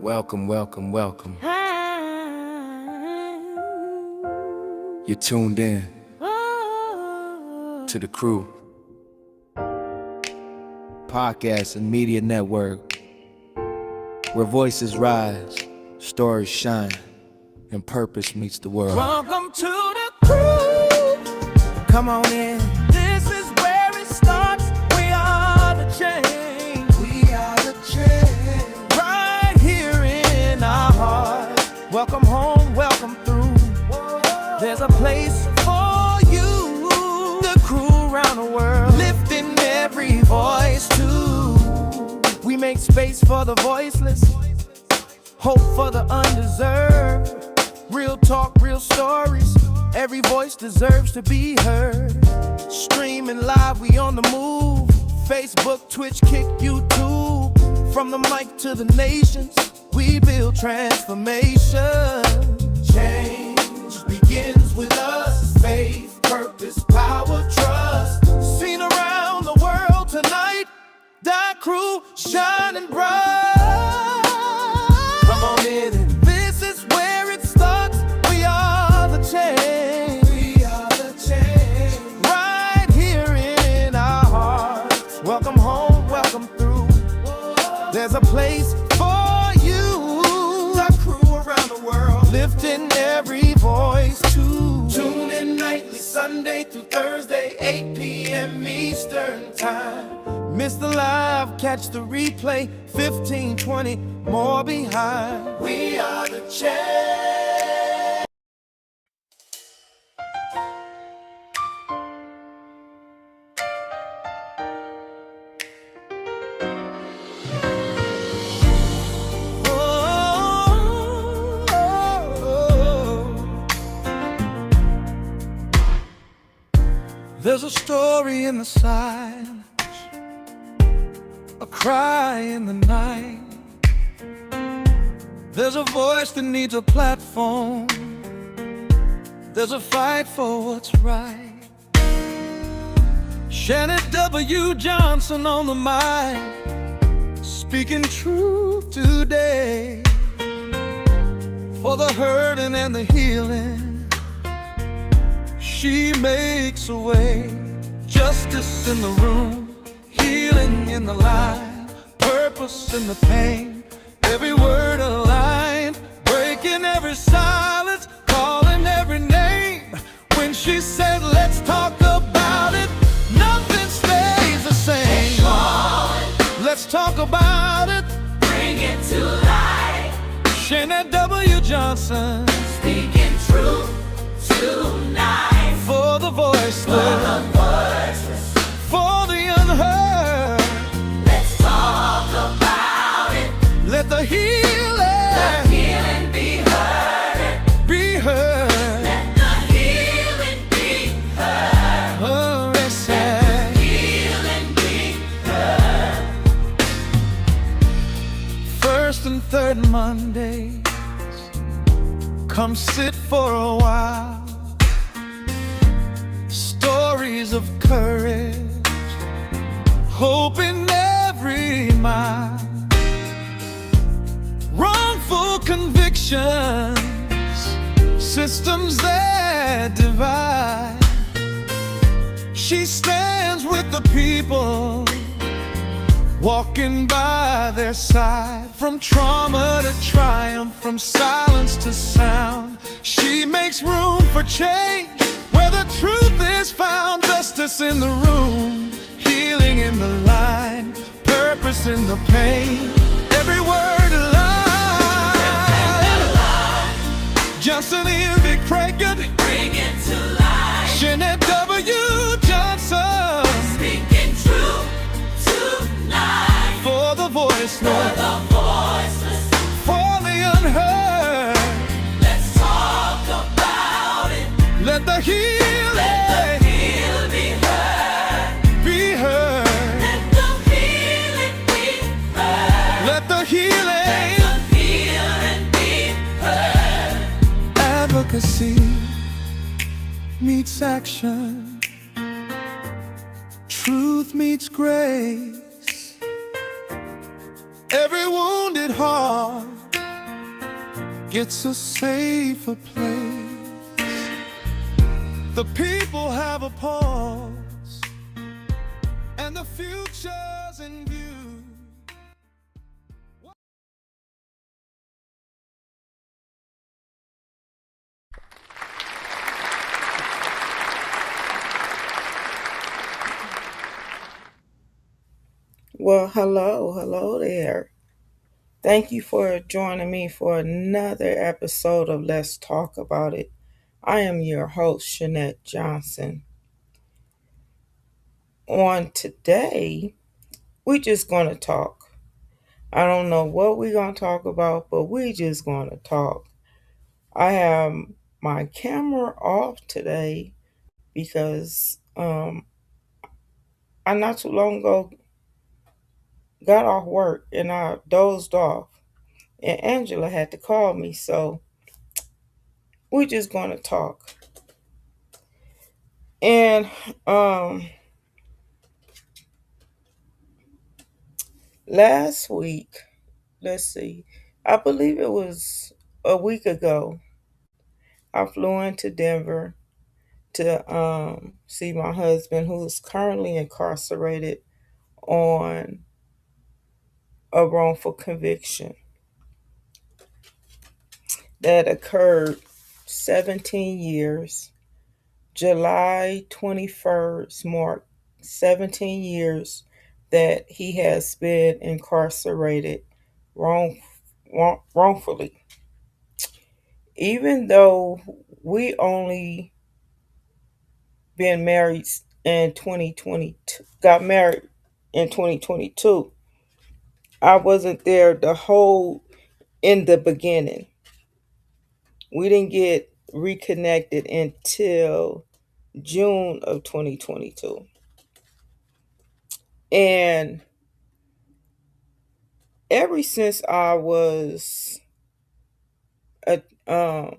Welcome, welcome, welcome. You're tuned in to the crew. Podcast and media network, where voices rise, stories shine, and purpose meets the world. Welcome to the crew. Come on in. This is where it starts. We are the change. We are the change. Right here in our hearts. Welcome home, welcome through. There's a place for you. The crew around the world, lifting every voice too. We make space for the voiceless, hope for the undeserved. Real talk, real stories. Every voice deserves to be heard. Streaming live, we on the move. Facebook, Twitch, Kick, YouTube. From the mic to the nations, we build transformation. Change begins with us. Faith, purpose, power, trust. Seen around the world tonight. That crew shining bright. Come on in. This is where it starts. We are the change. We are the change. Right here in our hearts. Welcome home, welcome through. There's a place for you. The crew around the world, lifting every voice too. Tune in nightly, Sunday through Thursday, 8 p.m. Eastern time. Miss the live, catch the replay, 15, 20 more behind. We are the change. There's a story in the silence, a cry in the night. There's a voice that needs a platform. There's a fight for what's right. Shanette W. Johnson on the mic, speaking truth today. For the hurting and the healing, she makes a way. Justice in the room, healing in the line, purpose in the pain. Every word aligned, breaking every silence, calling every name. When she said, let's talk about it, nothing stays the same. Let's talk about it, Bring it to light, Shanette W. Johnson, speaking truth tonight. for the voiceless, For the voiceless, for the unheard. let's talk about it. Let the The healing healing be heard. be heard. Let the healing be heard. Oh, yes, yes. Healing be heard. First and third Mondays, come sit for a while. Stories of courage, hope in every mile. Wrongful convictions, systems that divide. She stands with the people, walking by their side. From trauma to triumph, from silence to sound, she makes room for change where the truth is found. Justice in the room, healing in the line, purpose in the pain. Every word alive. Johnson in Big Pregnant, Bring it to light, Shanette W. Johnson, speaking truth tonight. for the For voiceless, the voiceless, for the unheard. let's talk about it. Let the healing Let the healing be heard. be heard. Let the healing be heard. Let the healing The healing be heard. advocacy meets action. Truth meets grace. Every wounded heart It's a safer place. The people have a pulse, and the future's in view. Well, hello there. Thank you for joining me for another episode of Let's Talk About It. I am your host, Shanette Johnson. On today, we just going to talk. I don't know what we're going to talk about, but we just going to talk. I have my camera off today because I not too long ago got off work and I dozed off. And Angela had to call me, so we're just going to talk. And last week, let's see, I believe it was a week ago, I flew into Denver to see my husband, who is currently incarcerated on a wrongful conviction that occurred 17 years. July 21st marked 17 years that he has been incarcerated wrongfully. Even though we only been married in 2022, got married in 2022, I wasn't there the whole in the beginning. We didn't get reconnected until June of 2022. And ever since I was a a,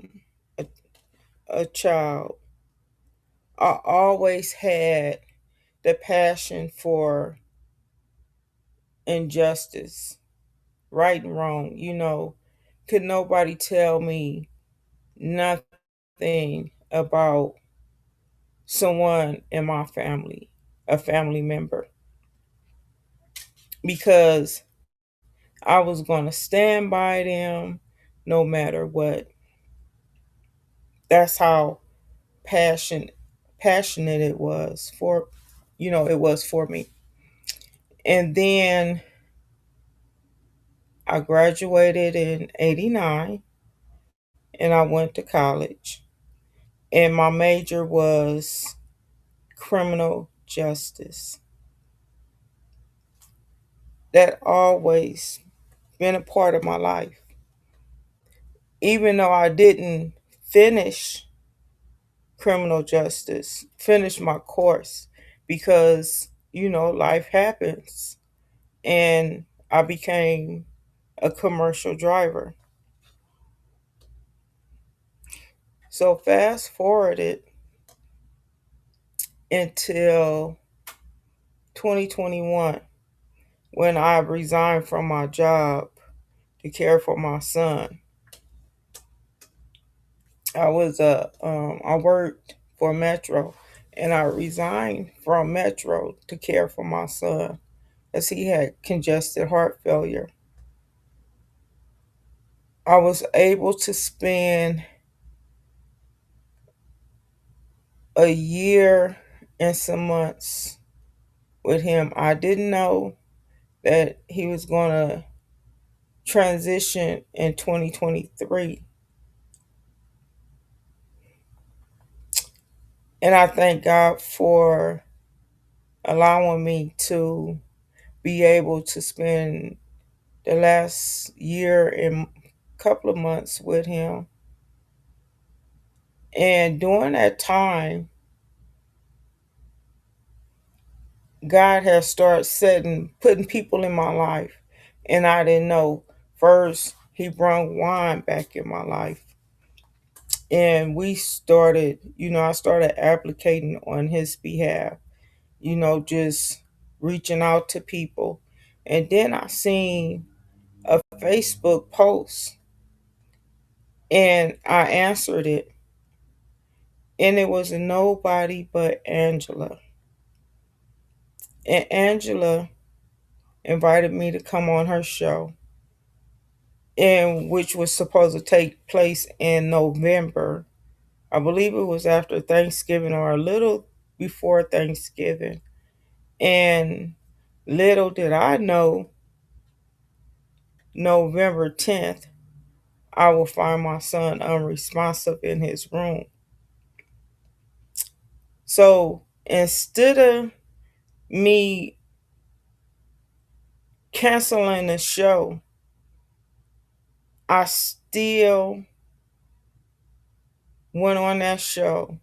a child, I always had the passion for injustice, right and wrong. Could nobody tell me nothing about someone in my family, a family member, because I was going to stand by them no matter what. That's how passionate it was for, it was for me. And then I graduated in 89 and I went to college. And my major was criminal justice. That always been a part of my life. Even though I didn't finish criminal justice, finish my course because, life happens. And I became a commercial driver. So fast forwarded until 2021 when I resigned from my job to care for my son. I worked for Metro, and I resigned from Metro to care for my son as he had congested heart failure. I was able to spend a year and some months with him. I didn't know that he was going to transition in 2023. And I thank God for allowing me to be able to spend the last year and couple of months with him. And during that time, God has started putting people in my life. And I didn't know. First, he brought wine back in my life. And I started advocating on his behalf, just reaching out to people. And then I seen a Facebook post And I answered it, and it was nobody but Angela. And Angela invited me to come on her show, and which was supposed to take place in November. I believe it was after Thanksgiving or a little before Thanksgiving. And little did I know, November 10th, I will find my son unresponsive in his room. So instead of me canceling the show, I still went on that show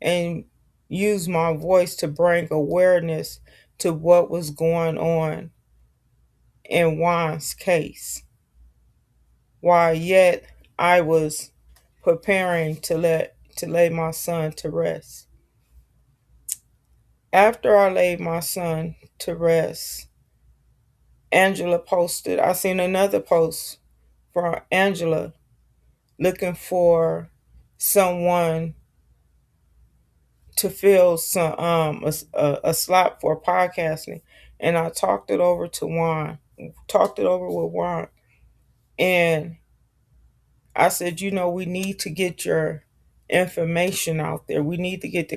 and used my voice to bring awareness to what was going on in Juan's case. While yet I was preparing to lay my son to rest. After I laid my son to rest, Angela posted, I seen another post from Angela looking for someone to fill some a slot for podcasting, and I talked it over to Juan, talked it over with Juan, and I said, we need to get your information out there. We need to get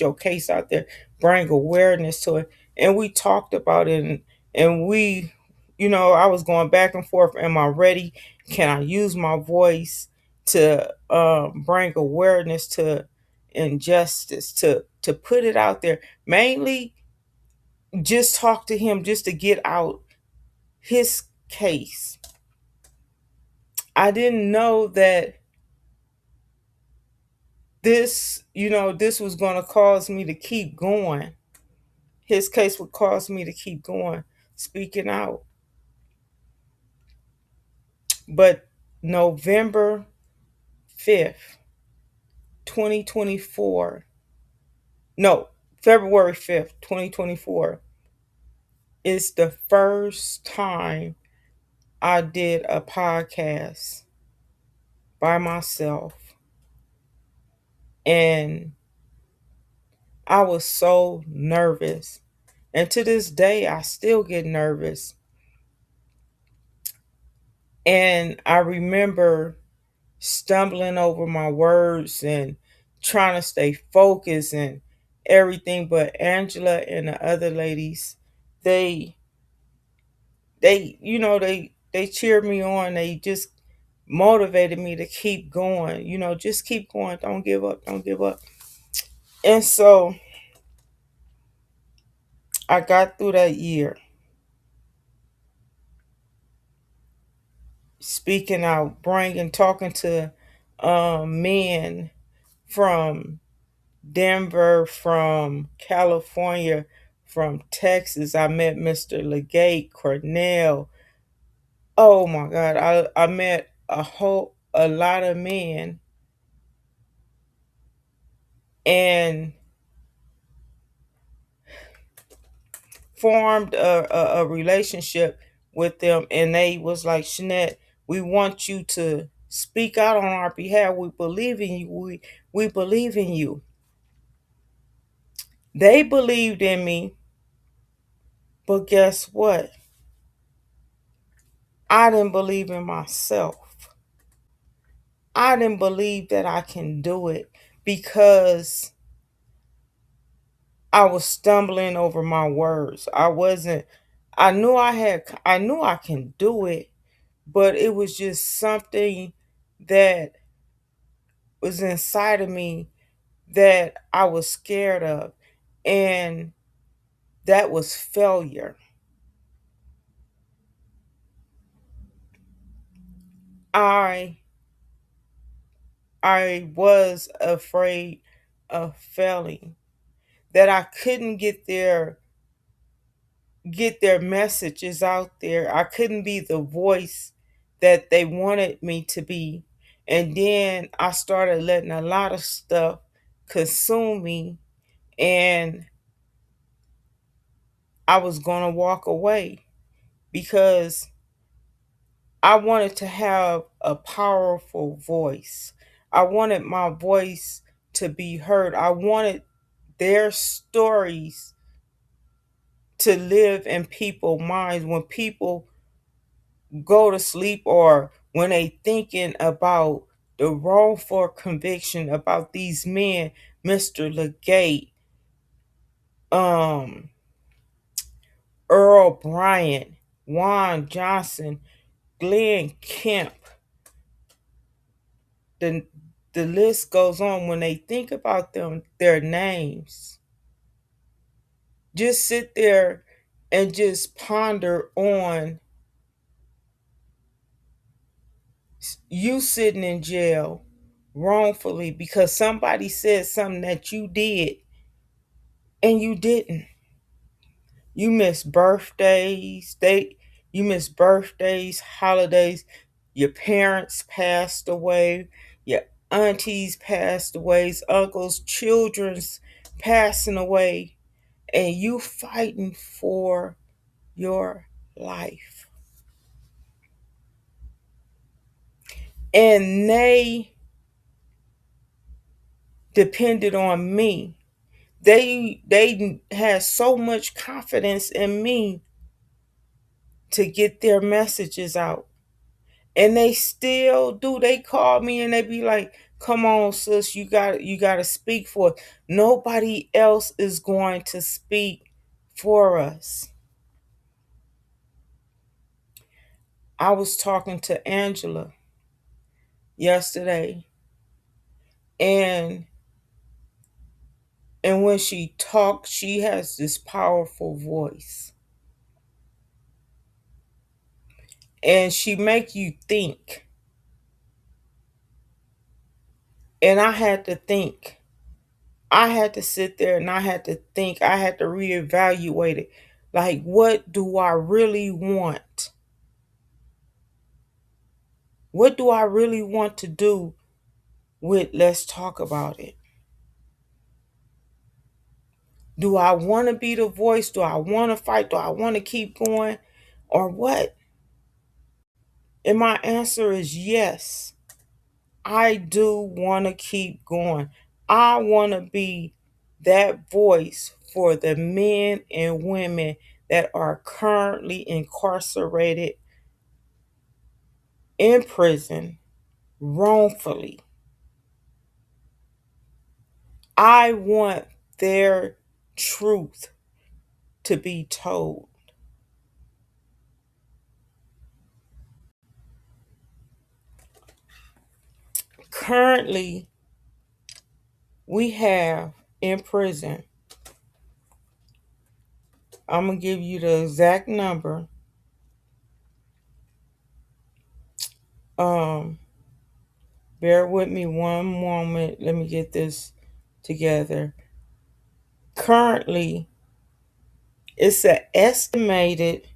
your case out there, bring awareness to it. And we talked about it, and we, I was going back and forth. Am I ready? Can I use my voice to bring awareness to injustice, to put it out there? Mainly just talk to him, just to get out his case. I didn't know that this was going to cause me to keep going. His case would cause me to keep going, speaking out. But November 5th, 2024, no, February 5th, 2024, is the first time I did a podcast by myself. And I was so nervous. And to this day, I still get nervous. And I remember stumbling over my words and trying to stay focused and everything. But Angela and the other ladies, they they cheered me on. They just motivated me to keep going. Just keep going. Don't give up. Don't give up. And so I got through that year speaking out, talking to men from Denver, from California, from Texas. I met Mr. Legate, Cornell. Oh my God, I met a lot of men, and formed a relationship with them. And they was like, Shanette, we want you to speak out on our behalf. We believe in you. We believe in you. They believed in me, but guess what? I didn't believe in myself. I didn't believe that I can do it because I was stumbling over my words. I knew I can do it, but it was just something that was inside of me that I was scared of. And that was failure. I I was afraid of failing, that I couldn't get their messages out there. I couldn't be the voice that they wanted me to be. And then I started letting a lot of stuff consume me, and I was going to walk away because I wanted to have a powerful voice. I wanted my voice to be heard. I wanted their stories to live in people's minds when people go to sleep or when they thinking about the wrongful conviction about these men, Mr. Legate, um, Earl Bryant, Juan Johnson, Glenn Kemp. The the list goes on. When they think about them, their names, just sit there and just ponder on you sitting in jail wrongfully because somebody said something that you did and you didn't. You miss birthdays, you miss birthdays, holidays, your parents passed away, your aunties passed away, uncles, children's passing away, and you fighting for your life. And they depended on me. They had so much confidence in me to get their messages out. And they still do. They call me and they be like, "Come on, sis, you got to speak for us." Nobody else is going to speak for us. I was talking to Angela yesterday, and when she talks, she has this powerful voice. And she make you think. And I had to think. I had to sit there and I had to think. I had to reevaluate it. Like, what do I really want? What do I really want to do with Let's Talk About It? Do I want to be the voice? Do I want to fight? Do I want to keep going? Or what? And my answer is yes. I do want to keep going. I want to be that voice for the men and women that are currently incarcerated in prison wrongfully. I want their truth to be told. Currently, we have in prison, I'm going to give you the exact number. Um, Bear with me one moment. Let me get this together. Currently, it's a estimated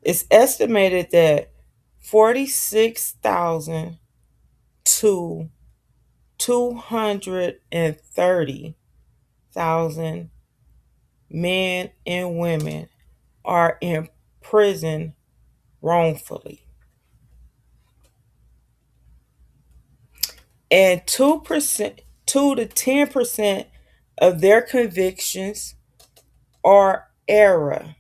it's estimated that 46,000 to 230,000 men and women are in prison wrongfully. And 2%, 2 to 10% of their convictions are errors.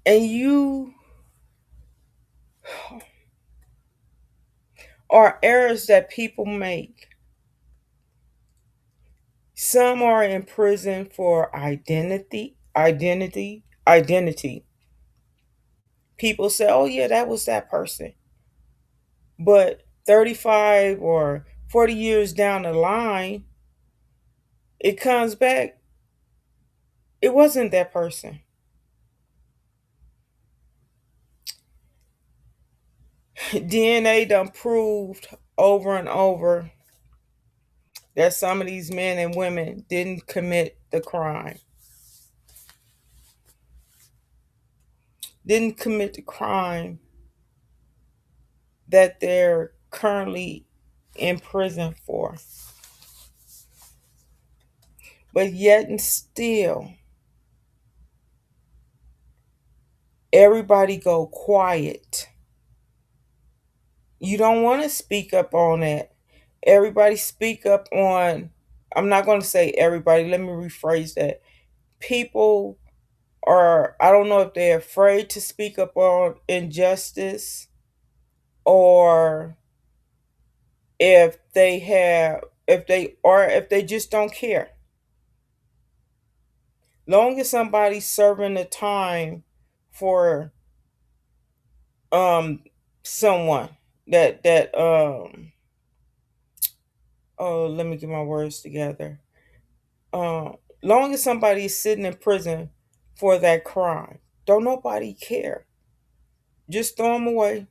And you are errors that people make. Some are in prison for identity. People say, "Oh yeah, that was that person." But 35 or 40 years down the line, it comes back, it wasn't that person. DNA done proved over and over that some of these men and women didn't commit the crime. Didn't commit the crime that they're currently in prison for. But yet and still, everybody go quiet. You don't want to speak up on that. Everybody speak up on, I'm not going to say everybody, let me rephrase that. People are, I don't know if they're afraid to speak up on injustice, or if they just don't care. Long as somebody's serving the time for um someone that oh, let me get my words together. Long as somebody's sitting in prison for that crime, don't nobody care. Just throw them away.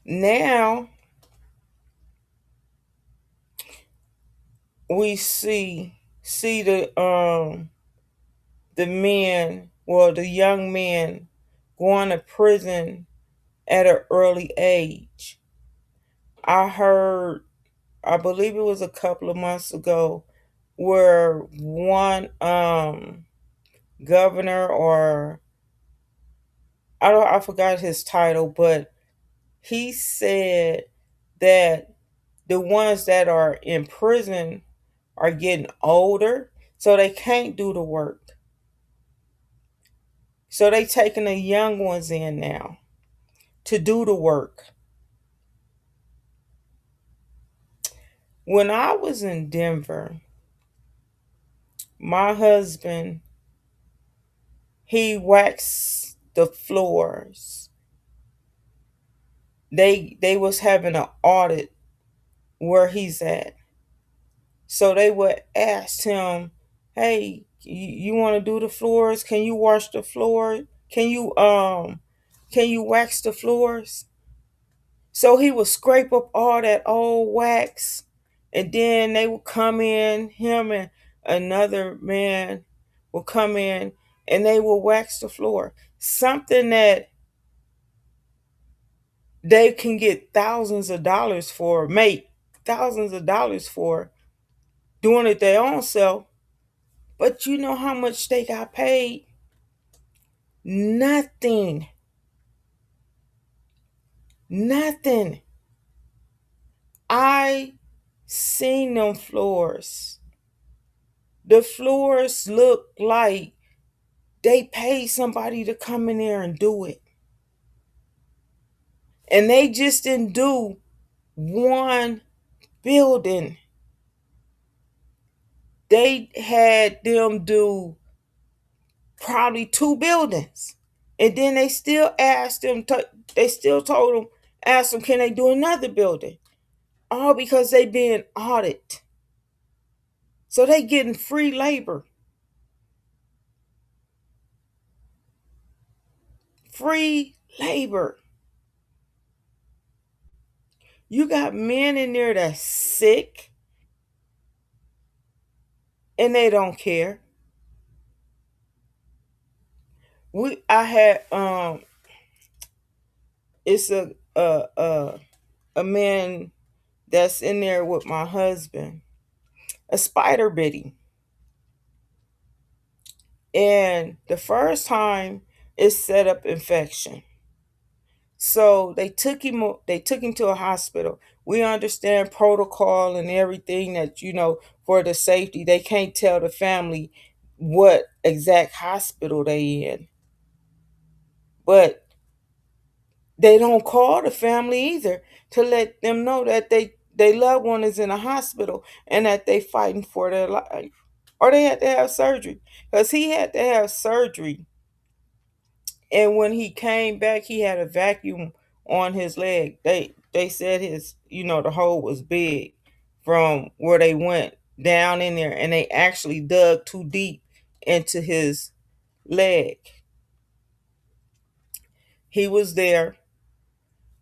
Now we see the men, well, the young men going to prison at an early age. I heard, I believe it was a couple of months ago, where one governor, or I forgot his title, but he said that the ones that are in prison are getting older, so they can't do the work. So they taking the young ones in now to do the work. When I was in Denver, my husband, he waxed the floors. They was having an audit where he's at. So they would ask him, "Hey, you want to do the floors? Can you wash the floor? Can you wax the floors?" So he would scrape up all that old wax, and then they would come in, him and another man would come in, and they will wax the floor. Something that they can get thousands of dollars for, make thousands of dollars for, doing it their own self. But you know how much they got paid? Nothing. Nothing. I seen them floors. The floors look like they paid somebody to come in there and do it. And they just didn't do one building. They had them do probably two buildings. And then they still they still told them, asked them, can they do another building? All because they being audited. So they getting free labor. Free labor. You got men in there that's sick and they don't care. I had it's a man that's in there with my husband, a spider bit. And the first time it set up infection. So they took him to a hospital. We understand protocol and everything that, for the safety. They can't tell the family what exact hospital they in. But they don't call the family either to let them know that they loved one is in a hospital and that they fighting for their life. Or they had to have surgery. Because he had to have surgery, and when he came back, he had a vacuum on his leg. They said his, the hole was big from where they went down in there, and they actually dug too deep into his leg. He was there.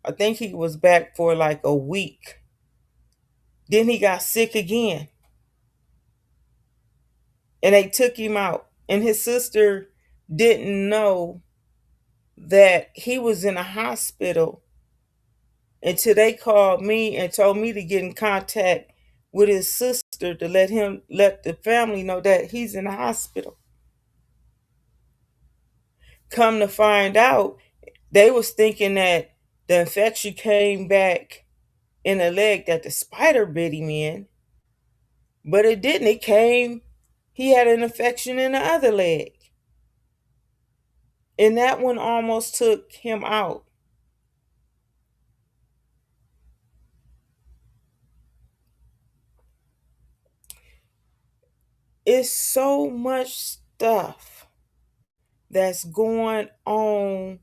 I think he was back for like a week. Then he got sick again. And they took him out. And his sister didn't know that he was in a hospital until they called me and told me to get in contact with his sister to let the family know that he's in the hospital. Come to find out, they was thinking that the infection came back in the leg that the spider bit him in, but it didn't. It came, he had an infection in the other leg. And that one almost took him out. It's so much stuff that's going on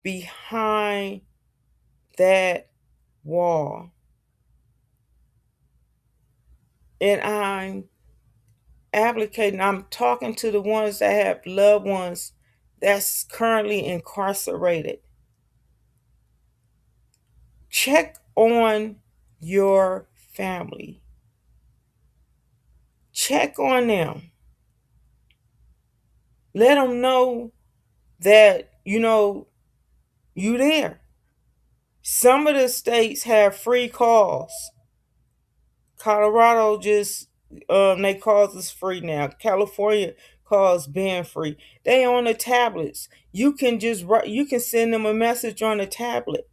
behind that wall. And I'm advocating, I'm talking to the ones that have loved ones that's currently incarcerated. Check on your family. Check on them. Let them know that, you there. Some of the states have free calls. Colorado just they calls is free now. California calls being free. They on the tablets. You can just write. You can send them a message on the tablet.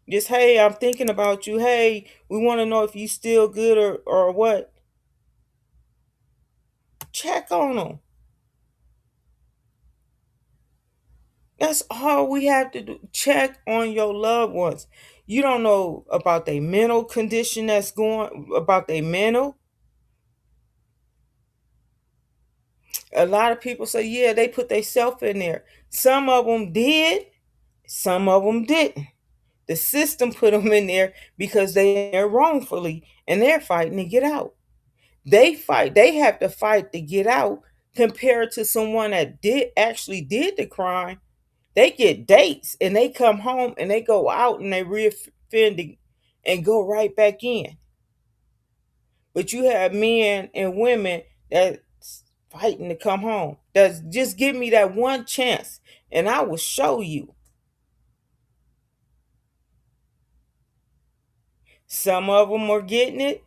Just, hey, I'm thinking about you. Hey, we want to know if you still good or what. Check on them. That's all we have to do. Check on your loved ones. You don't know about their mental condition that's going about their mental. A lot of people say, yeah, they put themselves in there. Some of them did, some of them didn't. The system put them in there because they're wrongfully and they're fighting to get out. They have to fight to get out compared to someone that did the crime. They get dates and they come home and they go out and they reoffend and go right back in. But you have men and women that's fighting to come home. That's just give me that one chance and I will show you. Some of them are getting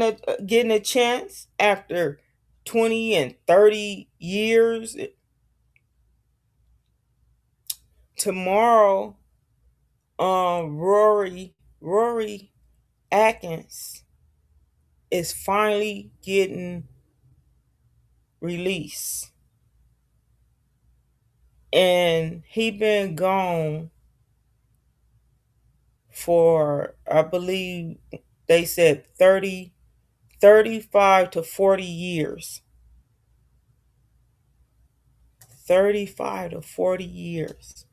a chance after 20 and 30 years. Tomorrow, Rory Atkins is finally getting released. And he been gone for, I believe they said 35 to 40 years. 35 to 40 years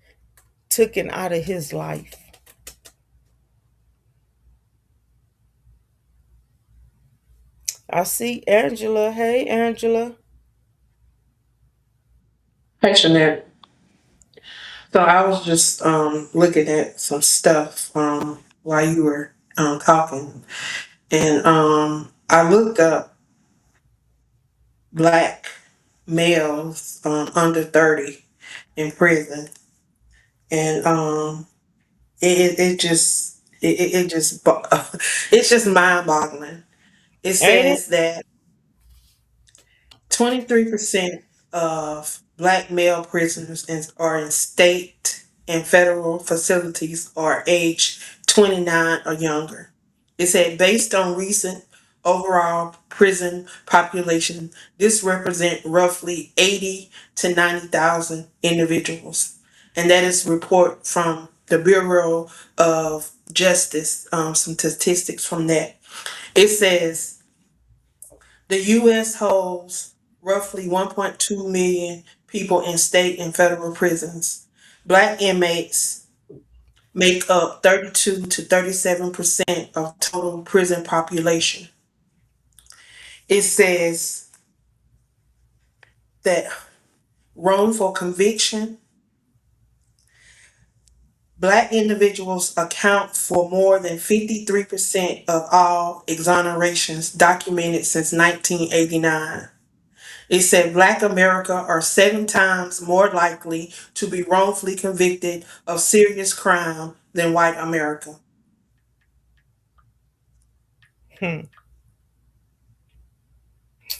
taken out of his life. I see Angela. Hey, Angela. Hey, Shanette. So I was just looking at some stuff while you were talking, and I looked up black males under 30 in prison, and it just it just it's just mind boggling. It Ain't it? says that 23% of black male prisoners are in state and federal facilities are age 29 or younger. It said based on recent overall prison population, this represents roughly 80 to 90,000 individuals. And that is report from the Bureau of Justice, some statistics from that. It says the U.S. holds roughly 1.2 million people in state and federal prisons. Black inmates make up 32 to 37% of total prison population. It says that wrongful conviction, black individuals account for more than 53% of all exonerations documented since 1989. It said Black America are 7 times more likely to be wrongfully convicted of serious crime than white America. Hmm.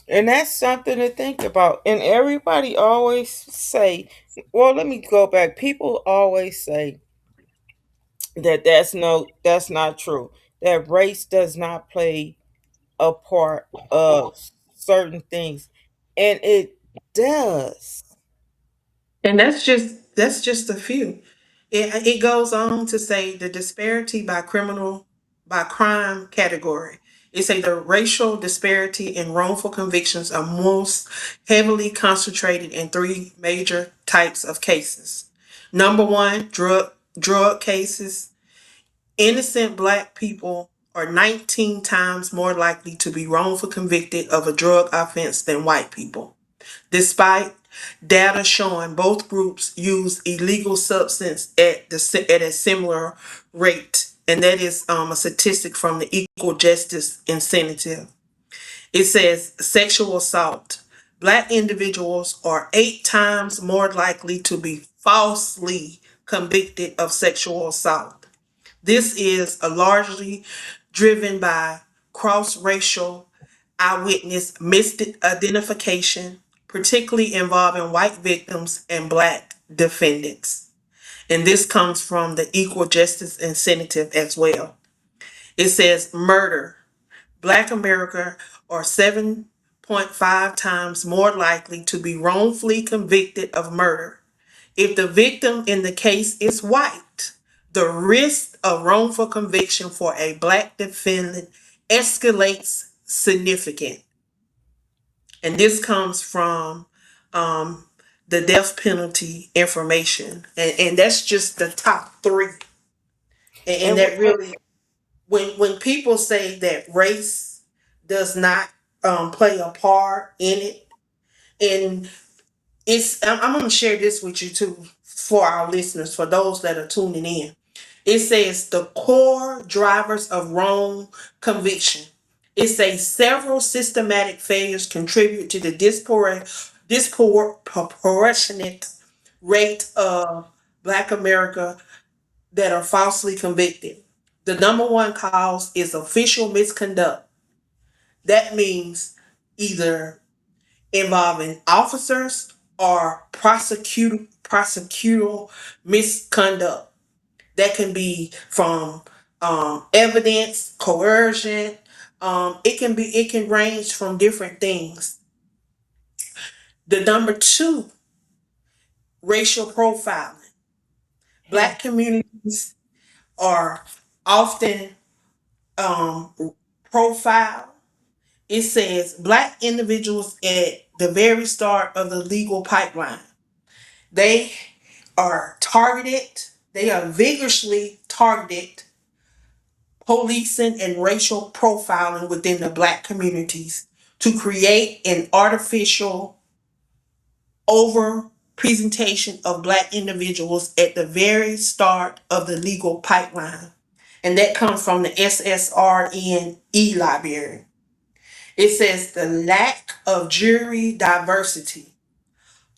And that's something to think about. And everybody always say, well, let me go back. People always say that that's not true. That race does not play a part of certain things. And it does. And that's just a few. It goes on to say the disparity by crime category. It say the racial disparity in wrongful convictions are most heavily concentrated in three major types of cases. Number one, drug cases. Innocent black people are 19 times more likely to be wrongfully convicted of a drug offense than white people, despite data showing both groups use illegal substance at a similar rate. And that is a statistic from the Equal Justice Incentive. It says sexual assault. Black individuals are 8 times more likely to be falsely convicted of sexual assault. This is a largely driven by cross-racial eyewitness misidentification, particularly involving white victims and black defendants. And this comes from the Equal Justice Incentive as well. It says murder. Black America are 7.5 times more likely to be wrongfully convicted of murder. If the victim in the case is white, the risk of wrongful conviction for a black defendant escalates significant. And this comes from um, the death penalty information. And that's just the top three. And And that really, when people say that race does not play a part in it, and I'm going to share this with you too for our listeners, for those that are tuning in. It says the core drivers of wrong conviction. It says several systematic failures contribute to the disproportionate rate of Black America that are falsely convicted. The number one cause is official misconduct. That means either involving officers or prosecutorial misconduct. That can be from evidence, coercion. It can range from different things. The number two, racial profiling. hmm, Black communities are often um, profiled. It says black individuals at the very start of the legal pipeline. They are targeted. They are vigorously targeted policing and racial profiling within the black communities to create an artificial over presentation of black individuals at the very start of the legal pipeline. And that comes from the SSRN library. It says the lack of jury diversity.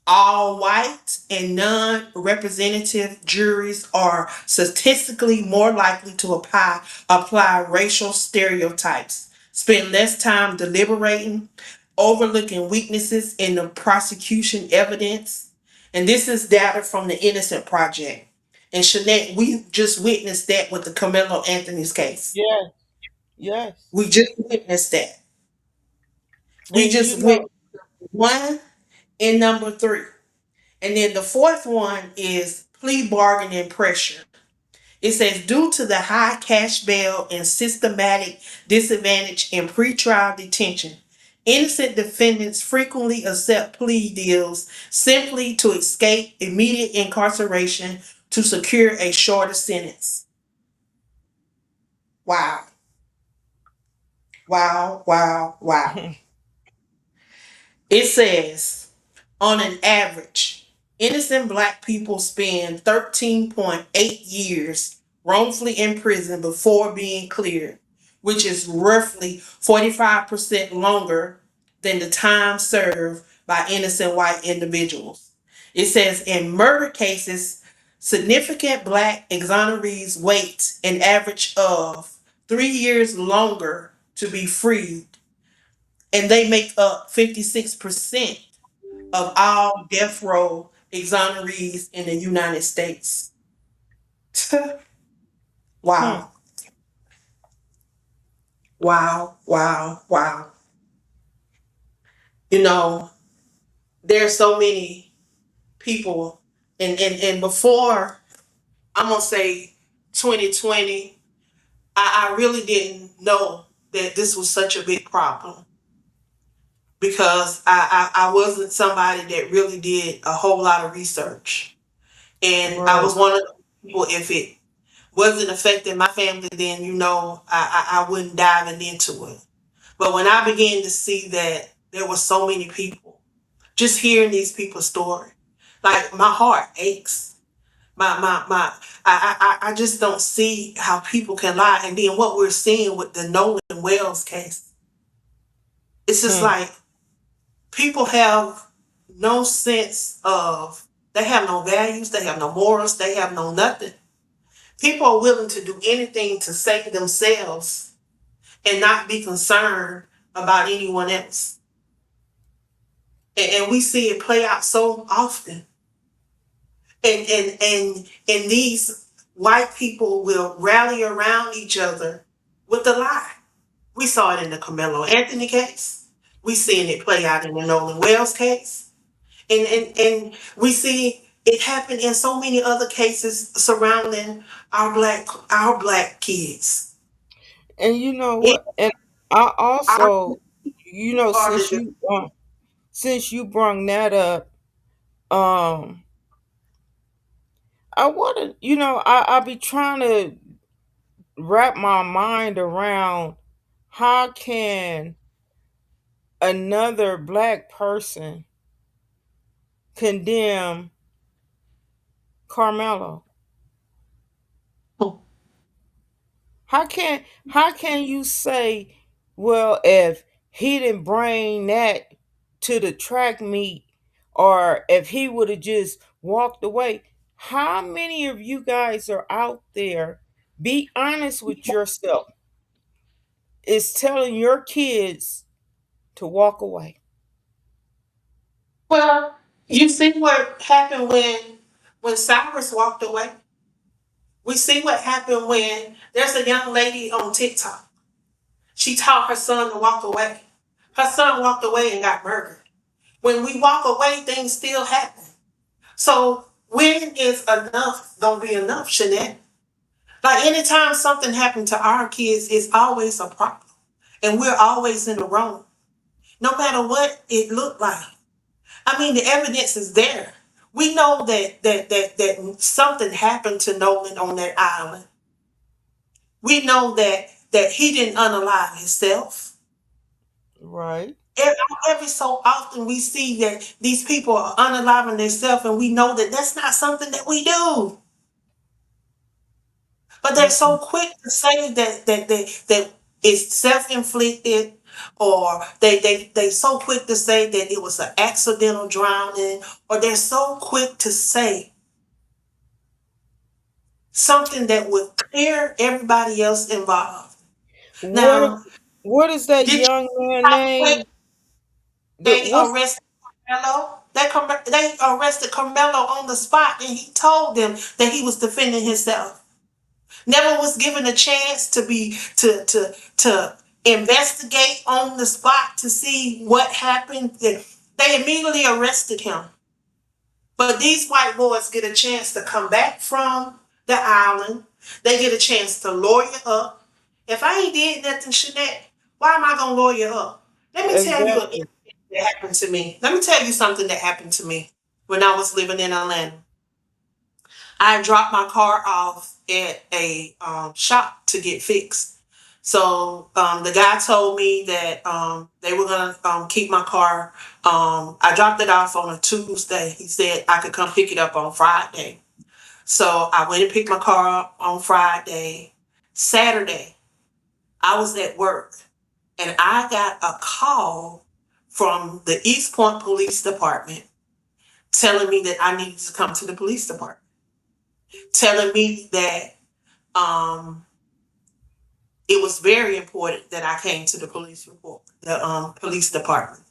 All white and non-representative juries are statistically more likely to apply racial stereotypes, spend less time deliberating, overlooking weaknesses in the prosecution evidence. And this is data from the Innocent Project. And Shanette, we just witnessed that with the Camelo Anthony's case. yes, yes. We just witnessed that. We And you just know, witnessed one and number three. And then the fourth one is plea bargaining pressure. It says due to the high cash bail and systematic disadvantage in pretrial detention, innocent defendants frequently accept plea deals simply to escape immediate incarceration to secure a shorter sentence. Wow. Wow, wow, wow. It says on an average, innocent black people spend 13.8 years wrongfully in prison before being cleared, which is roughly 45% longer than the time served by innocent white individuals. It says in murder cases, significant black exonerees wait an average of 3 years longer to be freed, and they make up 56% of all death row exonerees in the United States. Hmm. Wow, wow, wow, wow. You know, there's so many people, and before, I'm gonna say 2020, I really didn't know that this was such a big problem because I wasn't somebody that really did a whole lot of research. And I Right. was one of the people, if it wasn't affecting my family, then I wouldn't diving into it. But when I began to see that there were so many people, just hearing these people's story, like my heart aches. I just don't see how people can lie. And then what we're seeing with the Nolan Wells case, it's just Hmm. like people have no sense of, they have no values, they have no morals, they have no nothing. People are willing to do anything to save themselves and not be concerned about anyone else. And we see it play out so often. And these white people will rally around each other with a lie. We saw it in the Carmelo Anthony case. We seen it play out in the Nolan Wells case. And we see it happen in so many other cases surrounding our black kids. And you know It, what? And I our also, are the since you brung that up, um, I want to, I be trying to wrap my mind around how can another black person condemn Carmelo? How can you say, well, if he didn't bring that to the track meet, or if he would have just walked away? How many of you guys are out there? Be honest with yourself. Is telling your kids to walk away. well, you see what happened when Cyrus walked away. We see what happened when there's a young lady on TikTok. She taught her son to walk away. Her son walked away and got murdered. When we walk away, things still happen. So when is enough gonna be enough, Shanette? Like anytime something happened to our kids, it's always a problem. And we're always in the wrong. No matter what it looked like. I mean, the evidence is there. We know that something happened to Nolan on that island. We know that he didn't unalive himself. Right. Every so often we see that these people are unaliving themselves, and we know that that's not something that we do. But they're so Mm-mm. quick to say that it's self-inflicted, or they so quick to say that it was an accidental drowning, or they're so quick to say something that would clear everybody else involved. What Now, what is that did you young man how quick name? they What's arrested Carmelo? They arrested Carmelo on the spot, and he told them that he was defending himself. Never was given a chance to be to investigate on the spot to see what happened. They immediately arrested him. But these white boys get a chance to come back from the island. They get a chance to lawyer up. If I ain't did nothing, Shanette, why am I gonna lawyer up? Let me tell you an exactly? incident that happened to me. Let me tell you something that happened to me when I was living in Atlanta. I dropped my car off at a shop to get fixed. So the guy told me that they were gonna keep my car. I dropped it off on a Tuesday. He said I could come pick it up on Friday. So I went and picked my car up on Friday. Saturday, I was at work and I got a call from the East Point Police Department telling me that I needed to come to the police department, telling me that um, it was very important that I came to the police department.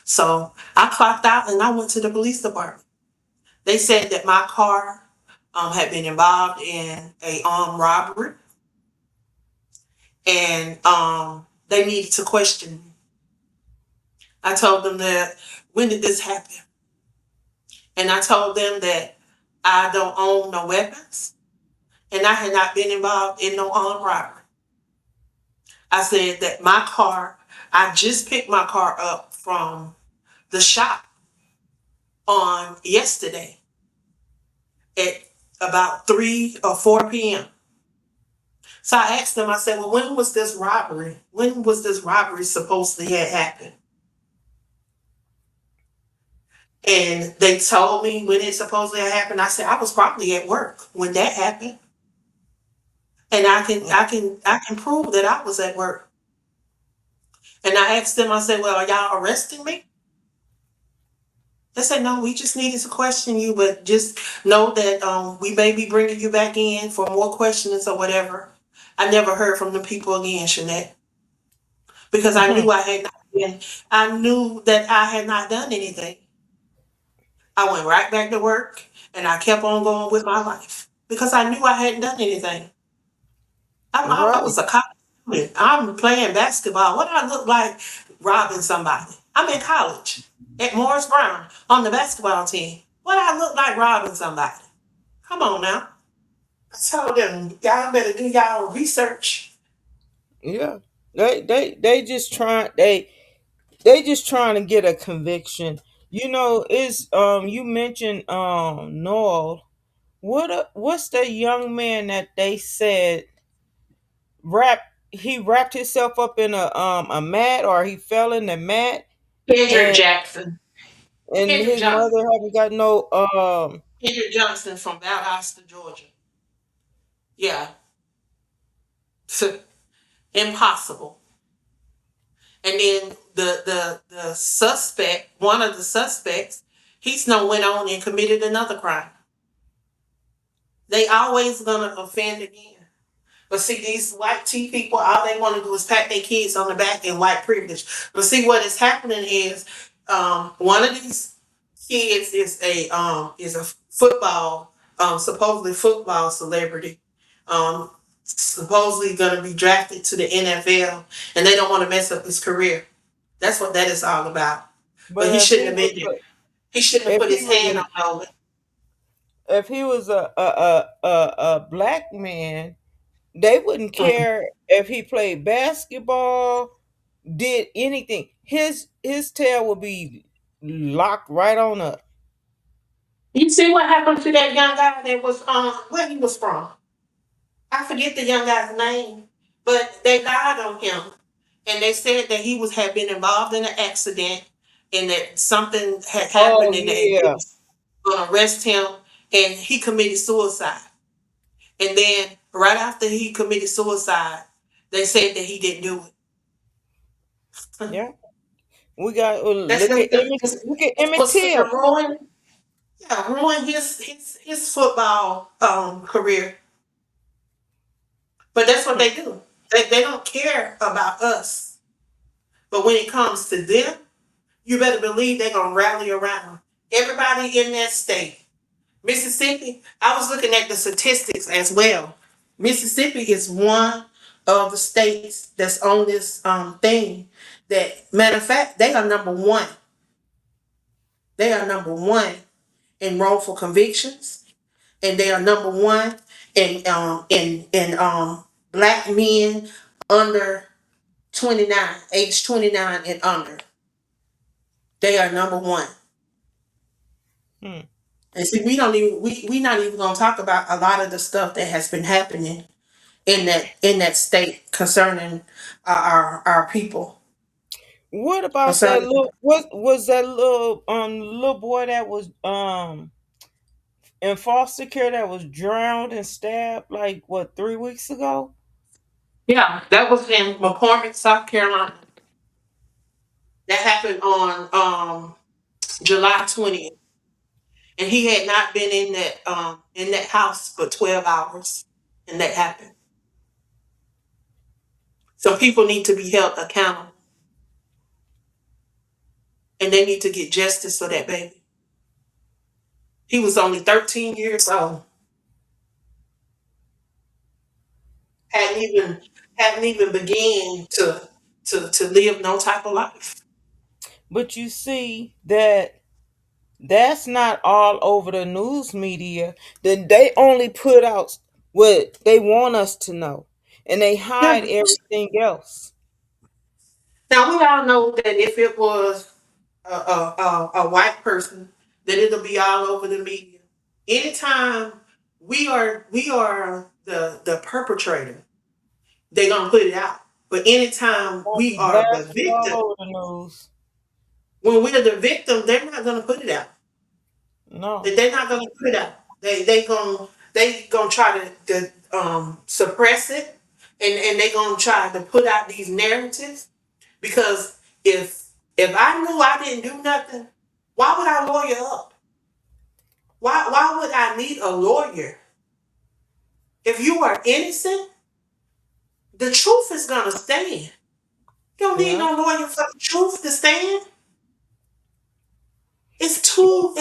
So I clocked out and I went to the police department. They said that my car had been involved in a armed robbery, and they needed to question me. I told them that, when did this happen? And I told them that I don't own no weapons and I had not been involved in no armed robbery. I said that my car, I just picked my car up from the shop on yesterday at about 3 or 4 p.m. So I asked them, I said, well, when was this robbery? When was this robbery supposed to have happened? And they told me when it supposedly happened. I said, I was probably at work when that happened. And I can prove that I was at work. And I asked them, I said, well, are y'all arresting me? They said, no, we just needed to question you, but just know that we may be bringing you back in for more questions or whatever. I never heard from the people again, Shanette, because I knew I had not been, I knew that I had not done anything. I went right back to work and I kept on going with my life because I knew I hadn't done anything. I Right. was a college student. I'm playing basketball. What do I look like robbing somebody? I'm in college at Morris Brown on the basketball team. What do I look like robbing somebody? Come on now. I told them, y'all better do y'all research. Yeah. They just trying they just trying to get a conviction. You know, is you mentioned Noel. What's the young man that they said wrapped he wrapped himself up in a mat, or he fell in the mat, Kendrick and Jackson. Kendrick his mother Johnson. haven't got no Kendrick Johnson from Valdosta, Georgia. Yeah. Impossible. And then the suspect, one of the suspects, he's now went on and committed another crime. They always gonna offend again. But see, these white tea people, all they want to do is pat their kids on the back and white privilege. But see, what is happening is, one of these kids is a football, supposedly football celebrity, supposedly going to be drafted to the NFL, and they don't want to mess up his career. That's what that is all about. But but he shouldn't have been there. He shouldn't have if put he his was hand on no. if he was a black man, they wouldn't care if he played basketball, did anything. His tail would be locked right on up. You see what happened to that young guy that was where he was from? I forget the young guy's name, but they lied on him, and they said that he was had been involved in an accident, and that something had Oh happened, and that they yeah, was going to arrest him, and he committed suicide. And then right after he committed suicide, they said that he didn't do it. yeah. We got That's look at what's gonna, Emmett. Look at that's Emmett what's Till. gonna ruin, yeah, ruin his football career. But that's what they do. They don't care about us. But when it comes to them, you better believe they're gonna rally around everybody in that state. Mississippi, I was looking at the statistics as well. Mississippi is one of the states that's on this thing. That matter of fact, they are number one. They are number one in wrongful convictions, and they are number one in black men under 29, age 29 and under. They are number one. Hmm. And see, we not even gonna talk about a lot of the stuff that has been happening in that state concerning our people. What about that Concerning little? What was that little boy that was in foster care that was drowned and stabbed like what 3 weeks ago? Yeah, that was in McCormick, South Carolina. That happened on July 20th. And he had not been in that house for 12 hours. And that happened. Some people need to be held accountable, and they need to get justice for that baby. He was only 13 years old. Hadn't even hadn't even began to live no type of life. But you see that that's not all over the news media. That they only put out what they want us to know, and they hide Yeah. everything else. Now we all know that if it was a white person, that it'll be all over the media. Anytime we are the perpetrator, they're gonna put it out. But anytime Won't we be are the blasted all victim, over the news. when we're the victim, they're not gonna put it out. No, They're not gonna put it out. They gonna try to suppress it, and they gonna try to put out these narratives because if I knew I didn't do nothing, why would I lawyer up? Why would I need a lawyer? If you are innocent, the truth is gonna stand. You don't need yeah, no lawyer for the truth to stand. It's too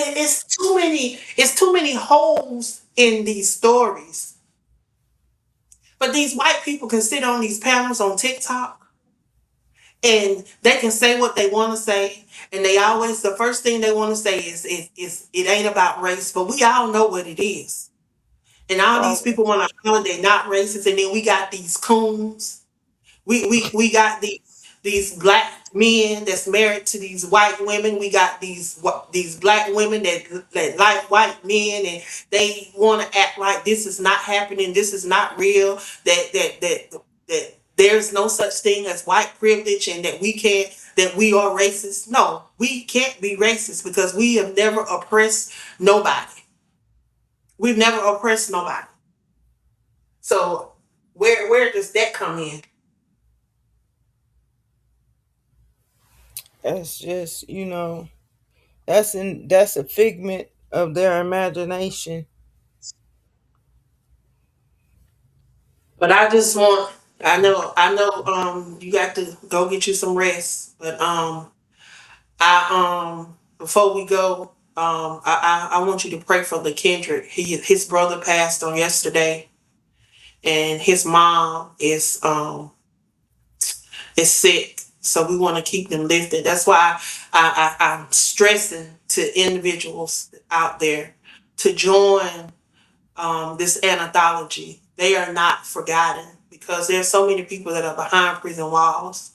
many holes in these stories. But these white people can sit on these panels on TikTok and they can say what they want to say. And they always, the first thing they want to say is it ain't about race, but we all know what it is. And all right. these people want to holler they're not racist. And then we got these coons. We got these black men that's married to these white women. We got these black women that like white men, and they want to act like this is not happening. This is not real. That there's no such thing as white privilege, and that we are racist. No, we can't be racist because we have never oppressed nobody. We've never oppressed nobody. So where does that come in? That's just that's a figment of their imagination. But I know, you got to go get you some rest. But before we go, I want you to pray for the Kendrick. His brother passed on yesterday, and his mom is sick. So we want to keep them lifted. That's why I'm stressing to individuals out there to join this anthology. They are not forgotten because there's so many people that are behind prison walls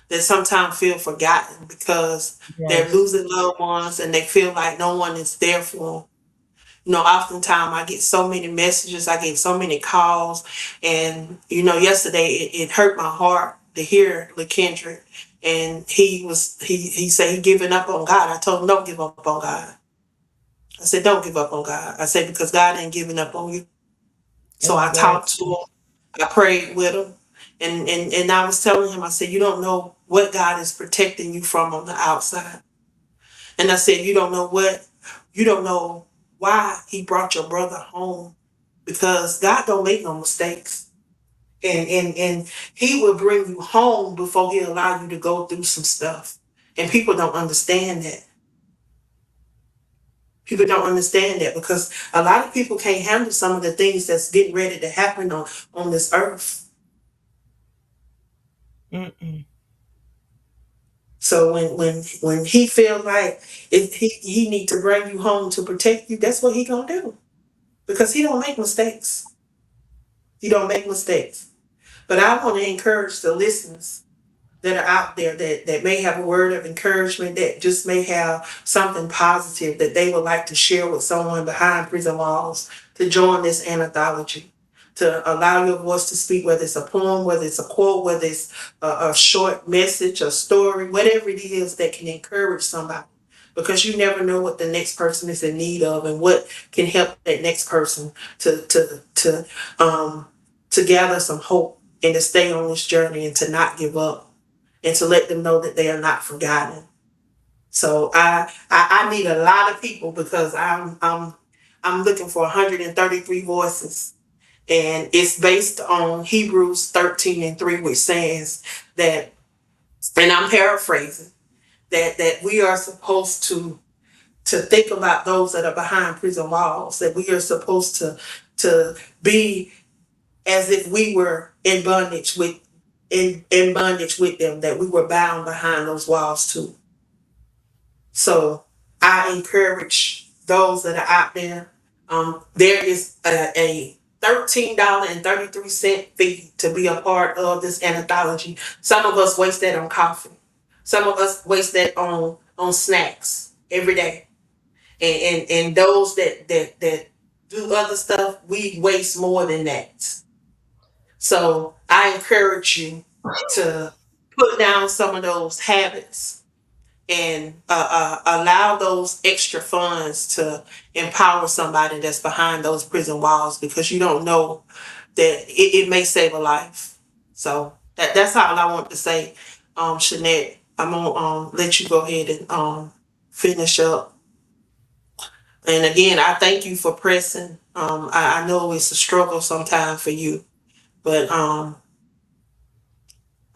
that sometimes feel forgotten because they're Yes. losing loved ones and they feel like no one is there for them. Oftentimes I get so many messages, I get so many calls, and yesterday it hurt my heart to hear LaKendrick, and he said he giving up on God. I told him don't give up on God. I said don't give up on God. I said because God ain't giving up on you. So I talked to Exactly. him, I prayed with him, and I was telling him, I said, you don't know what God is protecting you from on the outside. And I said, you don't know why he brought your brother home. Because God don't make no mistakes. And he will bring you home before he allow you to go through some stuff. And people don't understand that. People don't understand that because a lot of people can't handle some of the things that's getting ready to happen on this earth. Mm-mm. So when he feel like he need to bring you home to protect you, that's what he gonna do because he don't make mistakes. He don't make mistakes. But I want to encourage the listeners that are out there that may have a word of encouragement, that just may have something positive that they would like to share with someone behind prison walls, to join this anthology, to allow your voice to speak, whether it's a poem, whether it's a quote, whether it's a short message, a story, whatever it is that can encourage somebody. Because you never know what the next person is in need of and what can help that next person um, to gather some hope and to stay on this journey and to not give up and to let them know that they are not forgotten. So I need a lot of people because I'm looking for 133 voices And it's based on Hebrews 13:3, which says that, and I'm paraphrasing, that we are supposed to think about those that are behind prison walls, that we are supposed to be as if we were in bondage with them, that we were bound behind those walls too. So I encourage those that are out there. There is a $13.33 fee to be a part of this anthology. Some of us waste that on coffee. Some of us waste that on snacks every day. And those that do other stuff, we waste more than that. So I encourage you to put down some of those habits and allow those extra funds to empower somebody that's behind those prison walls, because you don't know that it may save a life. So that's all I want to say. Shanette, I'm gonna let you go ahead and finish up. And again, I thank you for pressing. I know it's a struggle sometimes for you, but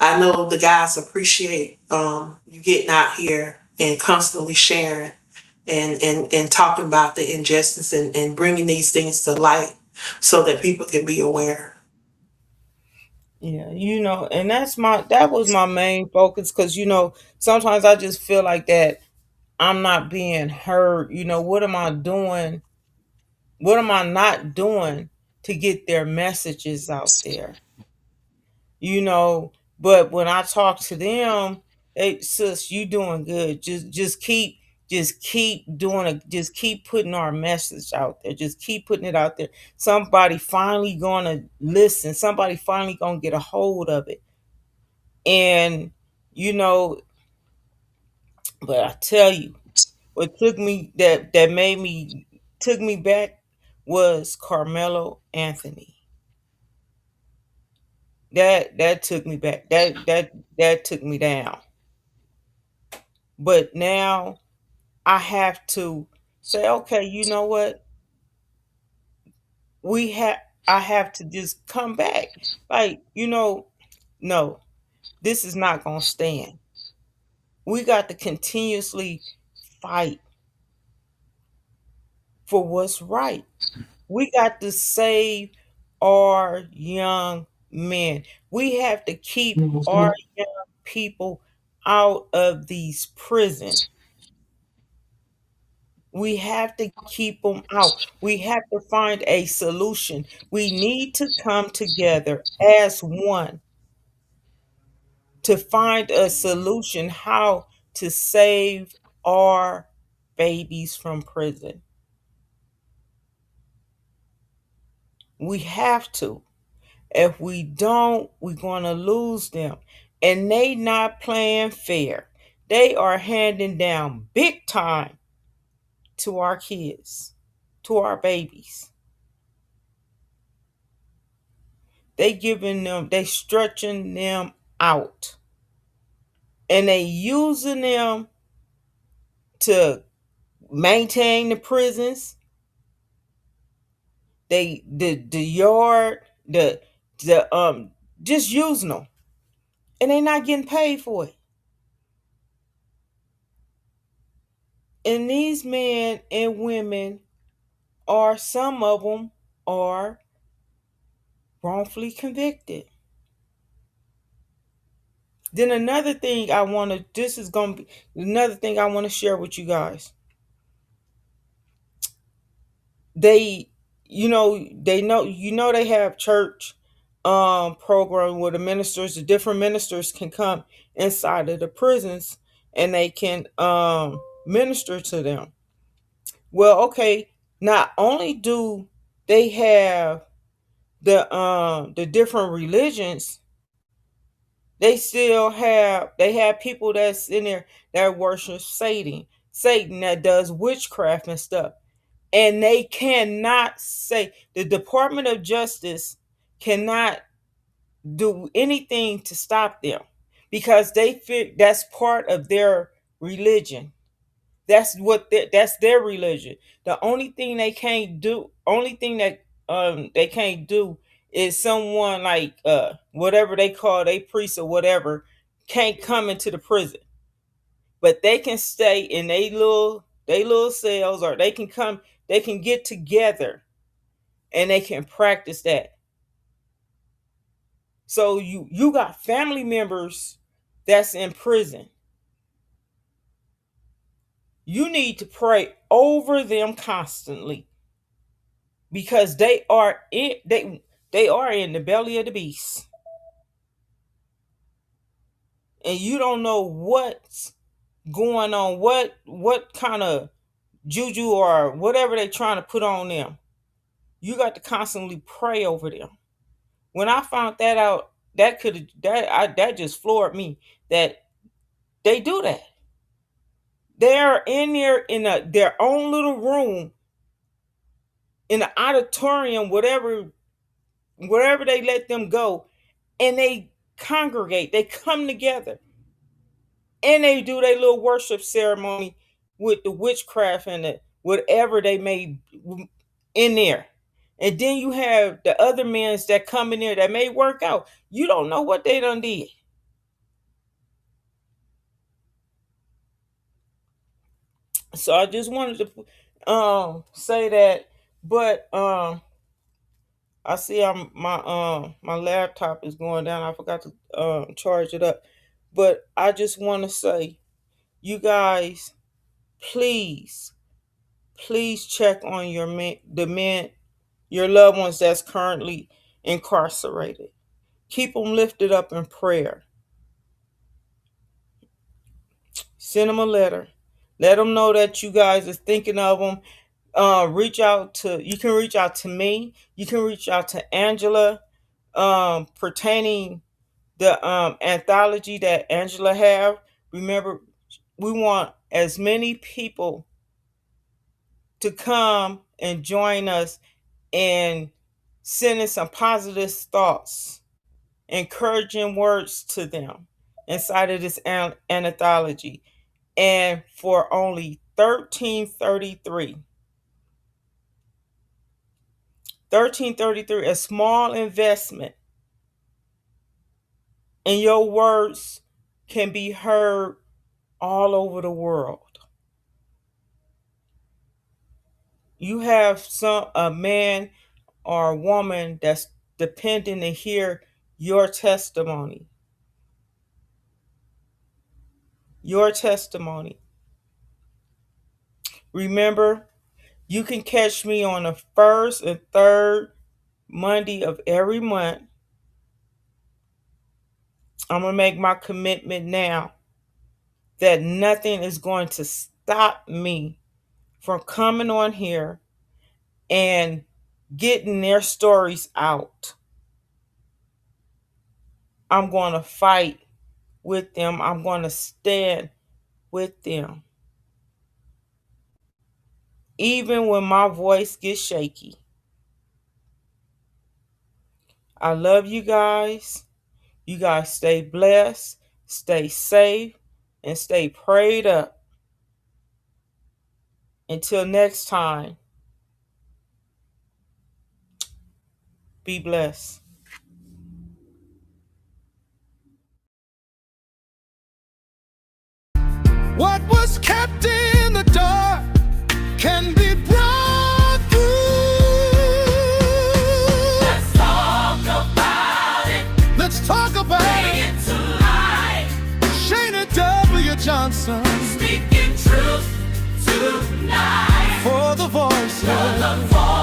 I know the guys appreciate you getting out here and constantly sharing and talking about the injustice and bringing these things to light so that people can be aware. Yeah, and that was my main focus, because sometimes I just feel like that I'm not being heard. What am I doing? What am I not doing to get their messages out there? you know. But when I talk to them, hey sis, you doing good. Just keep doing it. Just keep putting our message out there. Just keep putting it out there. Somebody finally gonna listen. Somebody finally gonna get a hold of it. And you know, but I tell you, what made me took me back was Carmelo Anthony. That took me back. That took me down. But now I have to say, okay, you know what? We have I have to just come back. Like, no, this is not gonna stand. We got to continuously fight for what's right. We got to save our young men. We have to keep our young people out of these prisons. We have to keep them out. We have to find a solution. We need to come together as one to find a solution how to save our babies from prison. We have to. If we don't, we're going to lose them. And they not playing fair. They are handing down big time to our kids, to our babies. They stretching them out. And they using them to maintain the prisons, the yard, the just using them. And they not getting paid for it. And these men and women are some of them are wrongfully convicted. Then another thing I want to this is going to be another thing I want to share with you guys. They they have church program where the different ministers can come inside of the prisons and they can minister to them. Well, okay, not only do they have the different religions, they have people that's in there that worship Satan that does witchcraft and stuff. And they cannot say the Department of Justice cannot do anything to stop them because they feel that's part of their religion. That's their religion. The only thing they can't do, only thing that they can't do is someone like whatever they call they priest or whatever can't come into the prison, but they can stay in they little cells, or they can get together and they can practice that. So you got family members that's in prison. You need to pray over them constantly, because they are in the belly of the beast. And you don't know what's going on, what kind of juju or whatever they trying to put on them. You got to constantly pray over them. When I found that out, that just floored me that they do that. They're in there in their own little room in the auditorium, wherever they let them go, and they congregate, they come together, and they do their little worship ceremony with the witchcraft and the whatever they made in there. And then you have the other men that come in there that may work out. You don't know what they done did. So I just wanted to say that. But I see my laptop is going down. I forgot to charge it up. But I just want to say, you guys, please, please check on the men, your loved ones that's currently incarcerated. Keep them lifted up in prayer. Send them a letter. Let them know that you guys are thinking of them. You can reach out to me. You can reach out to Angela pertaining the anthology that Angela have. Remember, we want as many people to come and join us in sending some positive thoughts, encouraging words to them inside of this anthology. And for only $13.33, a small investment, and your words can be heard all over the world. You have a man or a woman that's depending to hear your testimony. Your testimony. Remember, you can catch me on the first and third Monday of every month. I'm going to make my commitment now that nothing is going to stop me from coming on here and getting their stories out. I'm going to fight with them. I'm going to stand with them. Even when my voice gets shaky. I love you guys. You guys stay blessed, stay safe, and stay prayed up. Until next time, be blessed. What was kept in the dark can be brought through. Let's talk about it. Let's talk about Bring it. it to life. Shanette W. Johnson Speaking truth tonight. for the voice. For the voice.